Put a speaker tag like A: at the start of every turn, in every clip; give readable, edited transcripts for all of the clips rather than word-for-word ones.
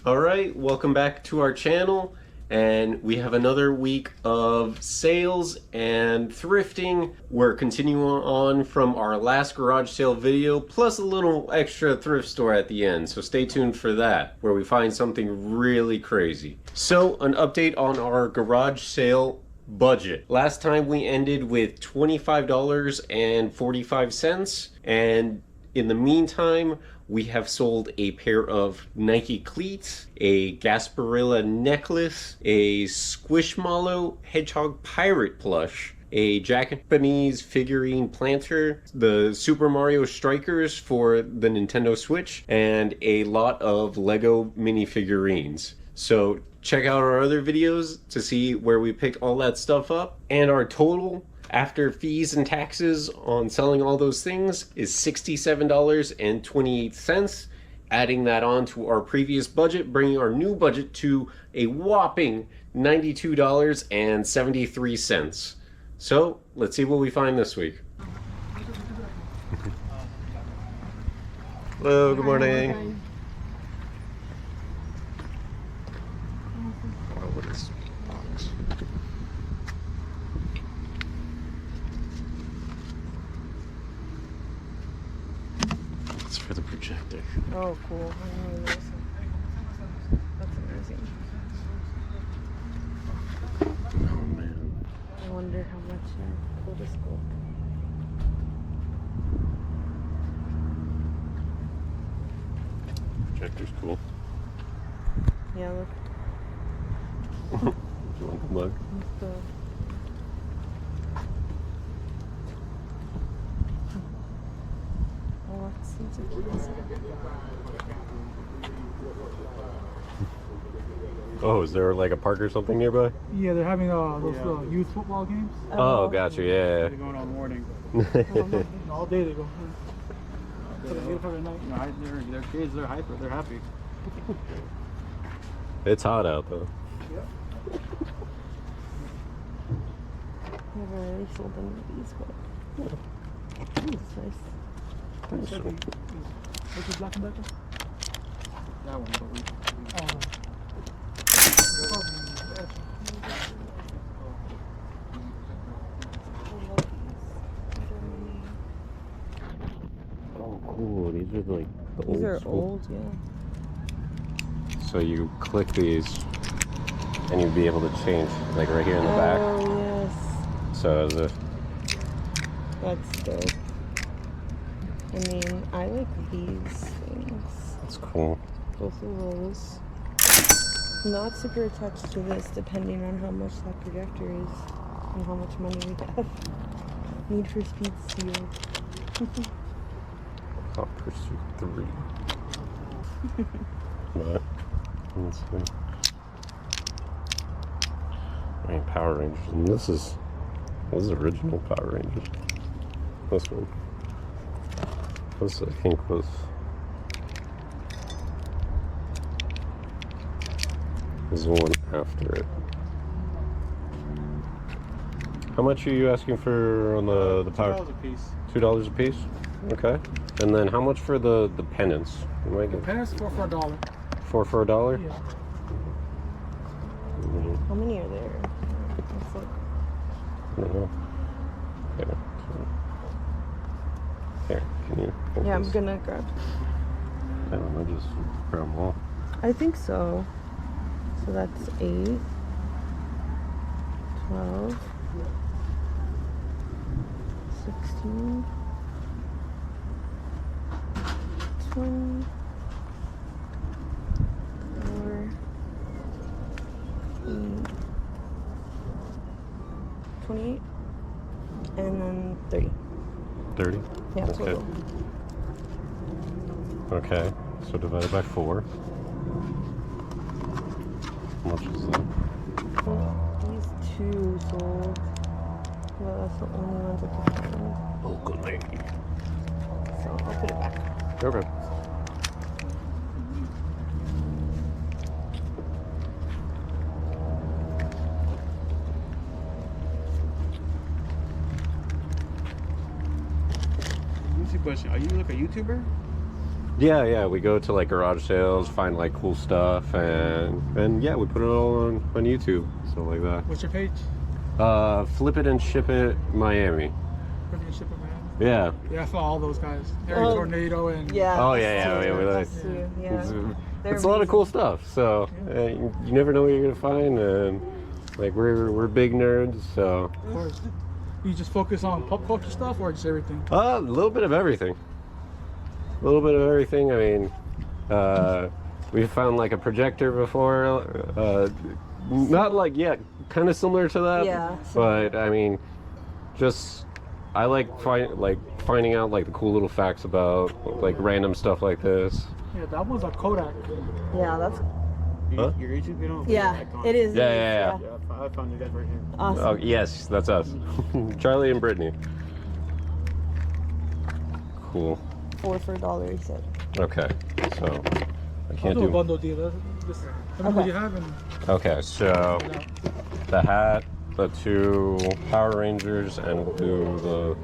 A: Alright, welcome back to our channel, and we have another week of sales and thrifting. We're continuing on from our last garage sale video, plus a little extra thrift store at the end, so stay tuned for that, where we find something really crazy. So, an update on our garage sale budget. Last time we ended with $25.45, and in the meantime, we have sold a pair of Nike cleats, a Gasparilla necklace, a Squishmallow Hedgehog Pirate plush, a Japanese figurine planter, the Super Mario Strikers for the Nintendo Switch, and a lot of Lego minifigurines. So check out our other videos to see where we picked all that stuff up. And our total after fees and taxes on selling all those things is $67.28. Adding that on to our previous budget, bringing our new budget to a whopping $92.73. So let's see what we find this week. Hello, good morning. What is this box? It's for the projector.
B: Oh, cool. I didn't even notice that. That's amazing.
A: Oh man.
B: I wonder how much cool this gold.
A: Projector's cool.
B: Yeah, look.
A: Do you want the mug?
B: Oh, it seems like
A: Oh, is there like a park or something nearby?
C: Yeah, they're having those youth football games.
A: Oh, gotcha, yeah.
C: They're going all morning.
A: It's
C: All day they go. So they get up every night. You know, their kids, they're hyper, they're happy.
A: hot out though.
C: Yep.
B: never really sold any of these, but it's nice.
C: What's this Black and Decker? That one, but we
A: Oh, cool. These are like the
B: These are
A: school.
B: old, yeah.
A: So you click these and you'd be able to change, like right here in the back.
B: Oh, yes.
A: So as if
B: That's dope. I mean, I like these things.
A: it's cool.
B: Both of those. Not super attached to this, depending on how much that projector is and how much money we have. Need for Speed sealed.
A: Hot Pursuit 3. But let's see. I mean, Power Rangers, and this is original Power Rangers. This one. This I think was. Is the one after it. How much are you asking for on the Power?
C: $2 a piece.
A: $2 a piece? Okay. And then how much for the pennants? You might
C: The
A: get
C: pants $4 for $1.
A: 4 for $1?
C: Yeah.
B: How many are there? It's like,
A: I don't know. Here, can you hold
B: yeah, I'm
A: this?
B: gonna grab.
A: I don't know, just grab them all.
B: I think so. So that's 8, 12, 16, 20, 4, 8, 28, and then 30.
A: 30?
B: Yeah,
A: Okay.
B: total.
A: Okay, so divided by 4. How much is that?
B: These two sold. Well, that's the only ones I could find.
A: Oh, good lady.
B: So I'll put it back.
A: Okay.
C: Easy question. Are you like a YouTuber?
A: Yeah, we go to like garage sales, find like cool stuff, and yeah, we put it all on YouTube, stuff like that.
C: What's your page?
A: Flip It and Ship It Miami.
C: Flip It and Ship It Miami.
A: Yeah.
C: Yeah, I follow all those guys. Harry Tornado and
B: Yeah.
A: Oh yeah, we like.
B: Us too, yeah.
A: It's a lot of cool stuff. So you never know what you're gonna find, and like we're big nerds, so.
C: Of course. You just focus on pop culture stuff or just everything?
A: A little bit of everything. A little bit of everything. I mean, we found like a projector before. Not like kind of similar to that.
B: Yeah.
A: But I mean, just I like finding out like the cool little facts about like random stuff like this.
C: Yeah, that one's a Kodak.
B: Yeah, that's.
A: Huh?
C: Your YouTube channel?
B: Yeah, it is.
A: Yeah.
C: I found you guys right here.
B: Awesome.
A: Oh yes, that's us. Charlie and Brittany. Cool.
B: 4 for $1, he said.
A: Okay, so I
C: I'll
A: can't
C: do a
A: do.
C: bundle deal. Just tell me what you have and
A: Okay, so
C: you know.
A: the hat, the 2 Power Rangers, and we'll do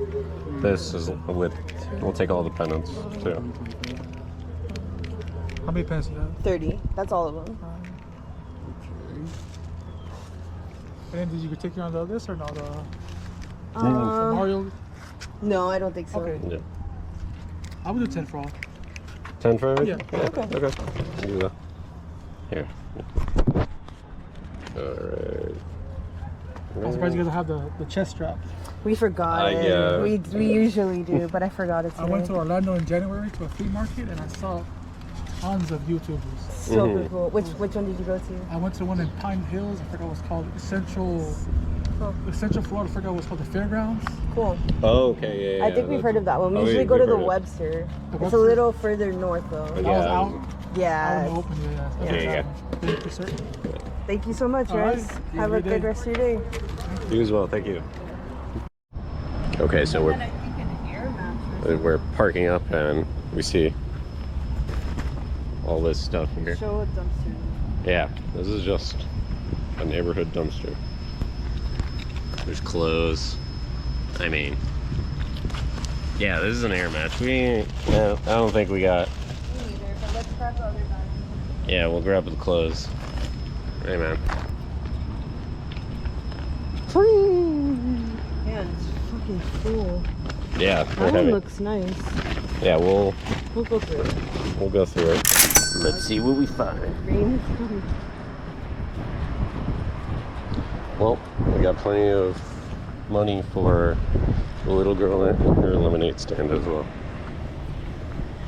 A: this is with. We'll take all the pennants too.
C: How many pens do you have?
B: 30. That's all of them.
C: And then did you take you on this or no? The
B: Um,
C: Mario?
B: no, I don't think so.
C: Okay.
A: Yeah.
C: I would do 10 for all.
A: 10 for everything?
C: Yeah.
A: Okay. We'll do that. Here. Alright.
C: I'm surprised you guys have the chest strap.
B: We forgot it.
A: yeah.
B: We usually do, but I forgot it today.
C: I went to Orlando in January to a flea market and I saw tons of YouTubers.
B: Super cool. Which one did you go to?
C: I went to one in Pine Hills. I forgot what it's called. Central Florida. I forgot what it's called. The Fairgrounds.
B: Cool.
A: Oh, okay, yeah.
B: I think we've heard of that one. We
A: Oh,
B: usually
A: we-
B: go to
A: we've
B: the
A: heard it.
B: Webster.
C: The
B: It's a
C: Webster?
B: little further north though.
C: That was
A: Yeah.
C: out.
B: Yeah.
C: Out in the open. Yeah.
A: Yeah.
C: Thank you, sir.
B: Thank you so much,
C: All right.
B: guys.
C: You
B: Have a
C: have a good
B: good
C: day.
B: rest of your day.
A: You as well, thank you. Okay, so we're parking up and we see all this stuff here.
B: Show a dumpster.
A: Yeah, this is just a neighborhood dumpster. There's clothes. I mean, yeah, this is an air match. I don't think we got.
B: Me neither, but let's grab the other bag.
A: Yeah, we'll grab the clothes. Hey, man.
B: Man, it's fucking cool.
A: Yeah,
B: That
A: we're
B: one
A: heavy.
B: looks nice.
A: Yeah, we'll
B: We'll go through it.
A: go through it. Let's see what we find.
B: Rain is coming.
A: Well, we got plenty of money for the little girl at her lemonade stand as well.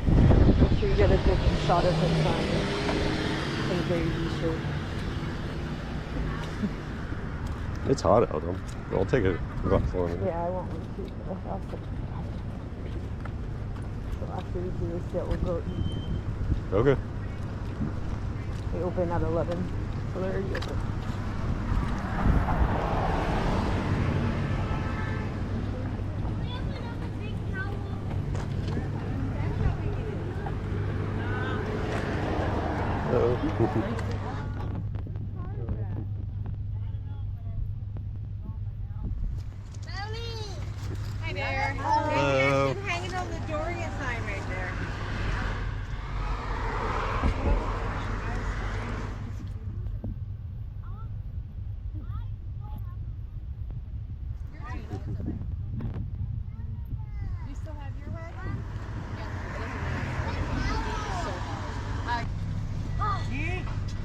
B: Make sure you get a good shot of the sign. And very shirt.
A: It's hot out. I'll take a glass of lemonade.
B: Yeah, I want one too. So after we do this set, we'll go eat.
A: Okay.
B: They open at 11. So they're already open.
D: Hi there.
A: Hello.
D: It's hanging on the Doria sign right there. You still have your wagon?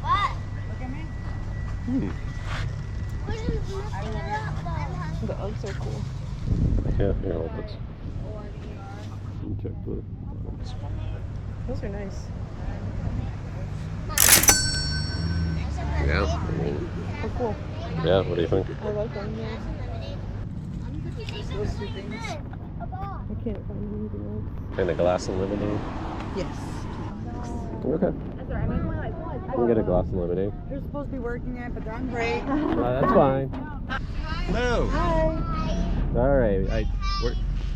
D: What? Look at me.
B: The Uggs are cool.
A: Yeah, here, I'll put check the.
B: Those are nice.
A: Yeah, I mean,
B: Oh, cool.
A: yeah, what do you think?
B: I like them, yeah. Those two things. I can't find anything else.
A: And a glass of lemonade?
B: Yes.
A: Okay. We'll get a glass of lemonade.
D: You're supposed to be working it, but they're on break.
A: That's fine. Hello.
B: Hi.
A: All right,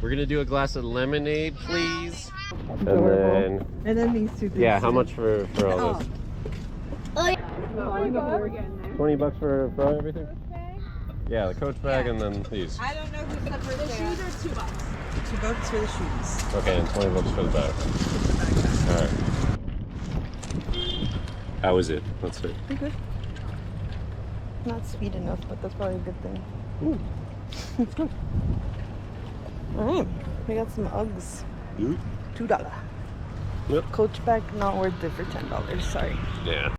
A: we're gonna do a glass of lemonade, please. And
B: Adorable.
A: then,
B: And then these two things.
A: yeah, how much for all this? $20 for everything? Yeah, the Coach bag and then these.
D: I don't know who separated. The shoes are $2.
B: $20 for the shoes.
A: Okay, and $20 for the bag. Alright. How is it? Let's see.
B: Pretty good. Not sweet enough, but that's probably a good thing. Ooh. It's good. Alright. We got some Uggs.
A: Ooh.
B: $2.
A: Yep.
B: Coach bag, not worth it for $10. Sorry.
A: Yeah.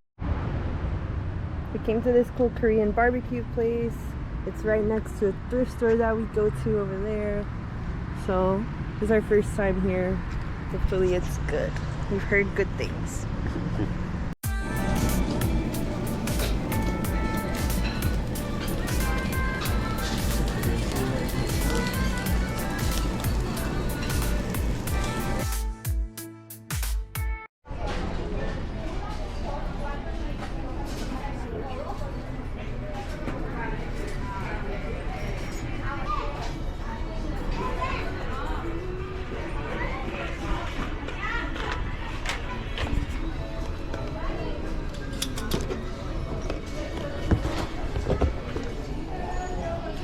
B: We came to this cool Korean barbecue place. It's right next to a thrift store that we go to over there. So, this is our first time here. Hopefully it's good. We've heard good things.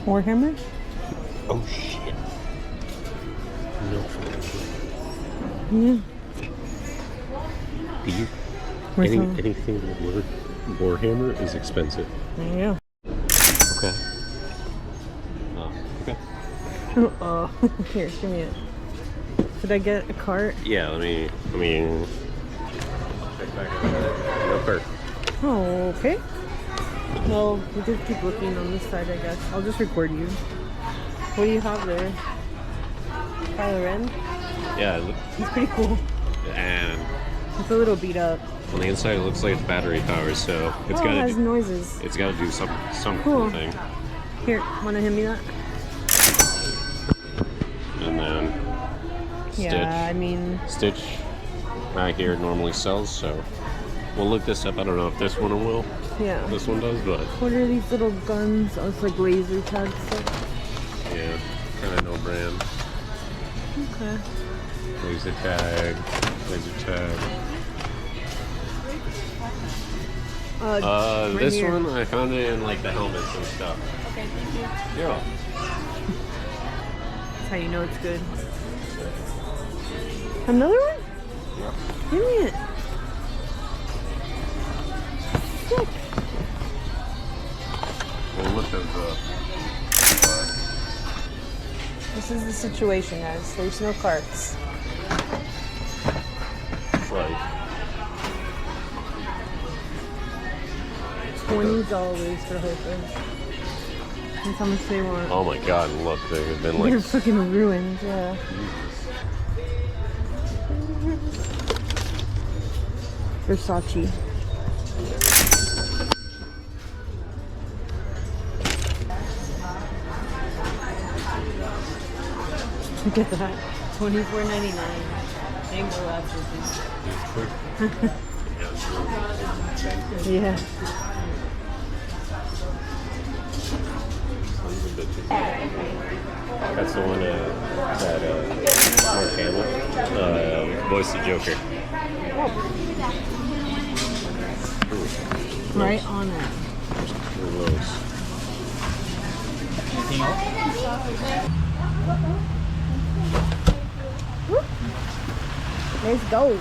B: Warhammer?
A: Oh shit. No.
B: Yeah.
A: Do you?
B: Resell.
A: Anything with Warhammer is expensive.
B: Yeah.
A: Okay. Oh, okay.
B: Oh, here, give me it. Did I get a cart?
A: Yeah, let me check back on that. No cart.
B: Oh, okay. Well, we just keep looking on this side, I guess. I'll just record you. What do you have there? Kylo Ren?
A: Yeah,
B: He's pretty cool.
A: and
B: It's a little beat up.
A: on the inside it looks like it's battery powered, so it's
B: Oh, it has
A: gotta
B: noises.
A: it's gotta do some
B: Cool.
A: thing.
B: Here, wanna hand me that?
A: And then
B: Yeah, I mean,
A: Stitch right here normally sells, so we'll look this up. I don't know if this one will.
B: yeah.
A: This one does, but
B: What are these little guns? Oh, it's like laser tag stuff.
A: yeah, kind of no brand.
B: Okay.
A: Laser tag.
B: Right
A: This
B: here.
A: one I found it in like the helmets and stuff.
B: Okay, thank you.
A: Yeah.
B: That's how you know it's good. Another one?
A: Yeah.
B: Give me it. Sick.
A: Well, look at the.
B: This is the situation, guys. There's no carts.
A: Like,
B: $20 for the whole thing. That's how much they want.
A: oh my god, look, they've been
B: They're
A: like.
B: fucking ruined, yeah. Versace. Look at that. $24.99. Angle after Yeah.
A: That's the one that Mark Hamill voiced the Joker.
B: Right on it.
A: Those.
C: Anything else?
B: Let's go.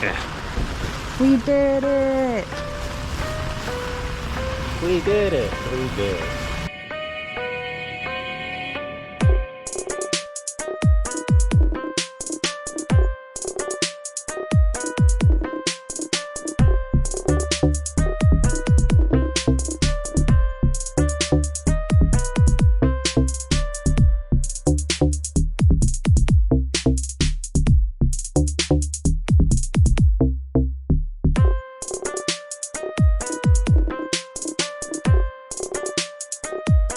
A: Yeah.
B: We did it.
A: We did it. We did it.